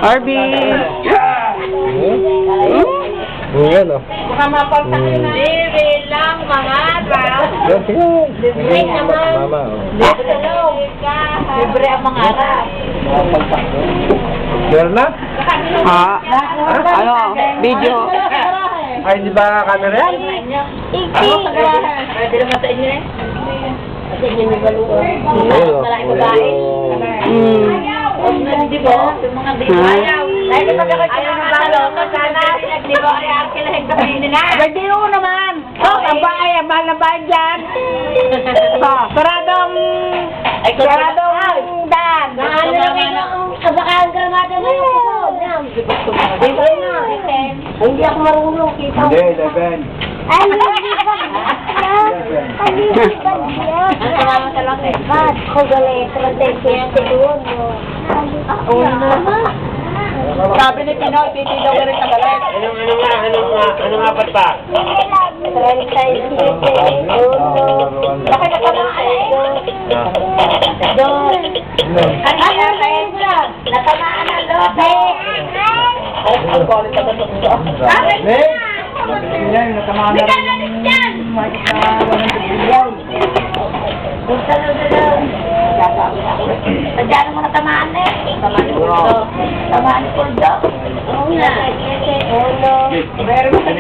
Arby! Ayan o. Baka mapagpakin na. Libre lang mga rap. Libre naman. Mama o. Libre ang mga rap. Meron na? Ha? Ano? Video? Ay, di ba camera yan? Pwede naman sa inyo eh. Sa inyo may baluan. Ayun o. Malaki babae. Di ba? Yung mga di ba? Dahil pag ako ayaw na balo, sana di ba ay arkilahin kami nila. Pwede mo naman. Oh, ang bahay, ang mahal na bahay dyan. Oh, saradong daan. Ano naman ang kabakang gramada mo yung Di ba na? Hindi ako marunong. Kita Hindi, 11. Ay, hindi pa. Hindi pa siya. Ang salamat sa lang eh. Ba't ko galit? Trantay ko doon. Una naman. Sabi ni Pinoy, titilaw ka rin sa galit. Anong apat pa? Trantay ko. Bakit natamaan eh? Doon. Ano kayo siya? Natamaan na doon. Nek! Yan, natamaan na rin. Sadya mo na tamaan eh. Tamaan ko doon. Oo nga. Meron mo sa